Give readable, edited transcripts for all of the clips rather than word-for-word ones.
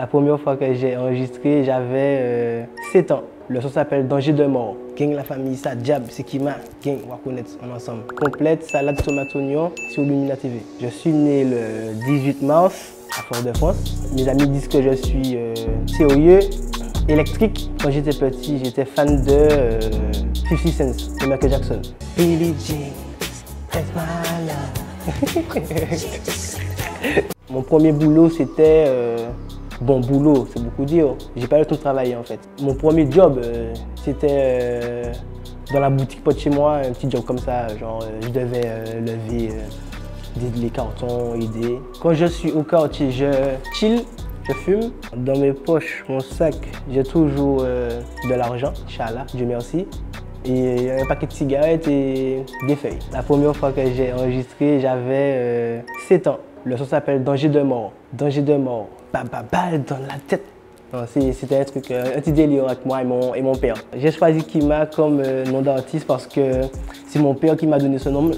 La première fois que j'ai enregistré, j'avais 7 ans. Le son s'appelle Danger de mort. Gang la famille, ça, Diab, c'est qui m'a. Gang, on va connaître en ensemble. Complète, salade, tomate, oignon sur Lumina TV. Je suis né le 18 mars à Fort-de-France. Mes amis disent que je suis sérieux, électrique. Quand j'étais petit, j'étais fan de 50 Cent de Michael Jackson. Billie Jean, that's my love. Mon premier boulot, c'était bon boulot, c'est beaucoup dire. J'ai pas eu le temps de travailler en fait. Mon premier job, c'était dans la boutique pas de chez moi, un petit job comme ça, genre je devais lever les cartons, aider. Quand je suis au quartier, je chill, je fume. Dans mes poches, mon sac, j'ai toujours de l'argent, Inch'Allah, Dieu merci. Et un paquet de cigarettes et des feuilles. La première fois que j'ai enregistré, j'avais 7 ans. Le son s'appelle Danger de mort. Danger de mort. Balle dans la tête. C'était un truc, un petit délire avec moi et mon père. J'ai choisi Kima comme nom d'artiste parce que c'est mon père qui m'a donné ce nom.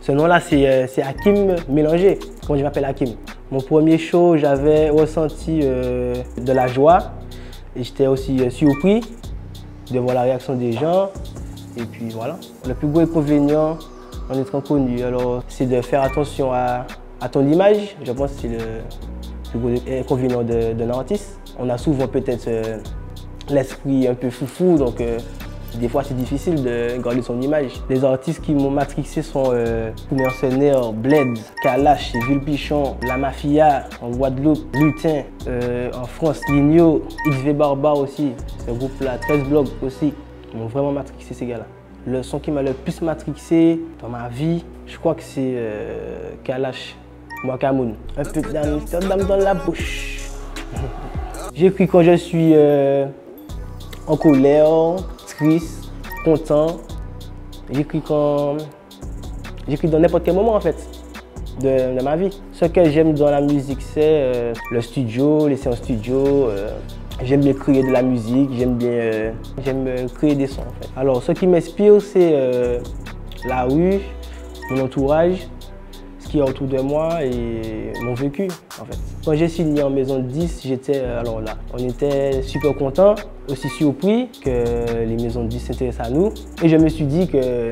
Ce nom-là, c'est Hakim mélangé. Comment je m'appelle Hakim. Mon premier show, j'avais ressenti de la joie. Et j'étais aussi surpris de voir la réaction des gens. Et puis voilà. Le plus gros inconvénient en étant connu, alors, c'est de faire attention à ton image. Je pense que c'est le plus gros inconvénient d'un artiste. On a souvent peut-être l'esprit un peu foufou, donc des fois c'est difficile de garder son image. Les artistes qui m'ont matrixé sont Mercenaires, Bled, Kalash, Vulpichon, La Mafia en Guadeloupe, Lutin en France, Ligno, XV Barba aussi, ce groupe-là, 13 Blogs aussi, m'ont vraiment matrixé ces gars-là. Le son qui m'a le plus matrixé dans ma vie, je crois que c'est Kalash, Mwakamoun. Un peu d'Amsterdam dans la bouche. J'écris quand je suis en colère, triste, content. J'écris dans n'importe quel moment en fait de ma vie. Ce que j'aime dans la musique, c'est le studio, les séances studio. J'aime bien créer de la musique, j'aime créer des sons en fait. Alors ce qui m'inspire, c'est la rue, mon entourage, ce qu'il y a autour de moi et mon vécu en fait. Quand j'ai signé en maison de 10, alors là, on était super contents, aussi surpris que les maisons de 10 s'intéressent à nous. Et je me suis dit que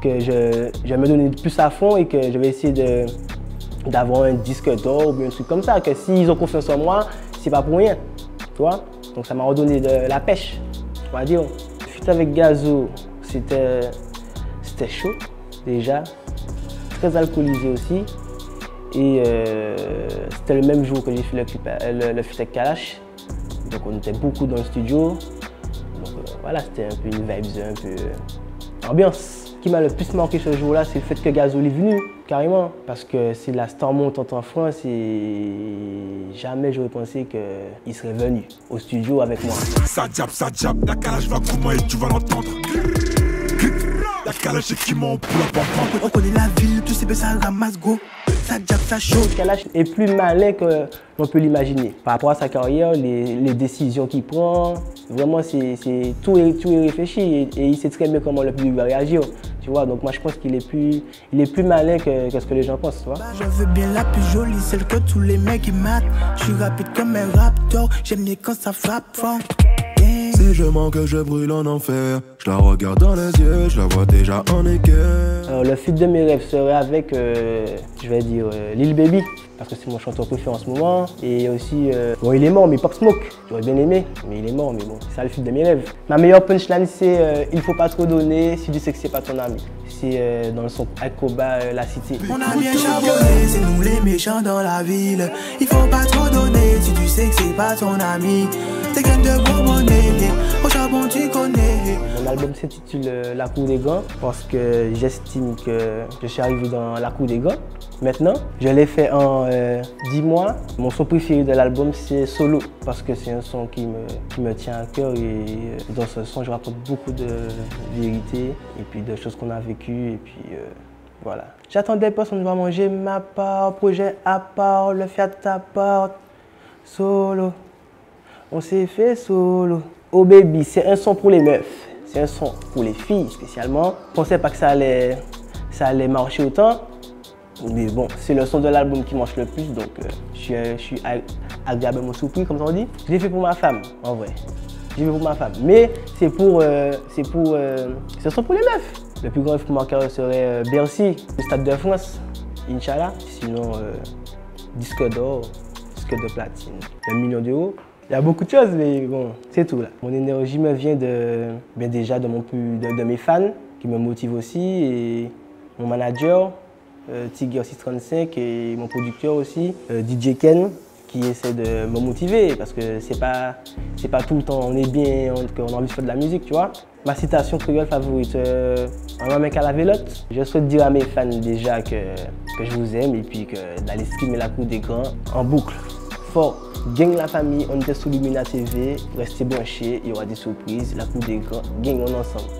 je vais me donner plus à fond et que je vais essayer d'avoir un disque d'or ou un truc comme ça, que s'ils ont confiance en moi, c'est pas pour rien. Tu vois? Donc ça m'a redonné de la pêche, on va dire. Feat avec Gazo, c'était chaud déjà, très alcoolisé aussi. Et c'était le même jour que j'ai fait le feat avec Kalash. Donc on était beaucoup dans le studio. Donc voilà, c'était un peu une vibes, un peu ambiance. Ce qui m'a le plus marqué ce jour-là, c'est le fait que Gazo est venu, carrément. Parce que c'est la star montante en France et jamais j'aurais pensé qu'il serait venu au studio avec moi. Ça jab, la Kalash va comment et tu vas l'entendre. La Kalash c'est qui m'en pour la pompe. On connaît la ville, tu sais, ça ramasse go. Ça jab, ça chaud. Kalash est plus malin que l'on peut l'imaginer. Par rapport à sa carrière, les décisions qu'il prend, vraiment tout est réfléchi et il sait très bien comment le public va réagir. Tu vois, donc moi je pense qu'il est plus malin que ce que les gens pensent, tu vois. Je veux bien la plus jolie, celle que tous les mecs ils matent. Je suis rapide comme un raptor, j'aime bien quand ça frappe fort. Si je manque, je brûle en enfer. Je la regarde dans les yeux, je la vois déjà en équerre. Alors le feat de mes rêves serait avec, je vais dire, Lil Baby, parce que c'est mon chanteur préféré en ce moment. Et aussi, bon il est mort, mais Pop Smoke, j'aurais bien aimé, mais il est mort, mais bon, c'est ça le feat de mes rêves. Ma meilleure punchline c'est il faut pas trop donner si tu sais que c'est pas ton ami. C'est dans le son Akoba, La Cité. On a bien charbonné, c'est nous les méchants dans la ville. Il faut pas trop donner si tu sais que c'est pas ton ami. T'es qu'un de bonbonner, au charbon tu connais. Mon album s'intitule La Cour des Grands parce que j'estime que je suis arrivé dans la Cour des Grands. Maintenant, je l'ai fait en 10 mois. Mon son préféré de l'album c'est Solo parce que c'est un son qui me tient à cœur et dans ce son je raconte beaucoup de vérité et puis de choses qu'on a vécues et puis voilà. J'attendais personne va manger ma part, projet à part, le Fiat à part, Solo. On s'est fait solo. Oh baby, c'est un son pour les meufs. C'est un son pour les filles spécialement. Je pensais pas que ça allait marcher autant. Mais bon, c'est le son de l'album qui marche le plus. Donc je suis agréablement surpris, comme on dit. Je l'ai fait pour ma femme, en vrai. Je l'ai fait pour ma femme. Mais ce sont pour les meufs. Le plus grand rêve pour ma carrière serait Bercy, le Stade de France, Inch'Allah. Sinon, disque d'or, disque de platine, 1 million d'euros. Il y a beaucoup de choses, mais bon, c'est tout là. Mon énergie me vient déjà de mes fans, qui me motivent aussi, et mon manager, Tiger 635, et mon producteur aussi, DJ Ken, qui essaie de me motiver, parce que c'est pas tout le temps on est bien, qu'on a envie de faire de la musique, tu vois. Ma citation créole favorite, un mec à la vélote. Je souhaite dire à mes fans déjà que je vous aime et puis d'aller streamer La Cour des Grands en boucle. Fort, gang la famille, on était sous Lumina TV, restez branchés, il y aura des surprises, La Cour des Grands, gang on ensemble.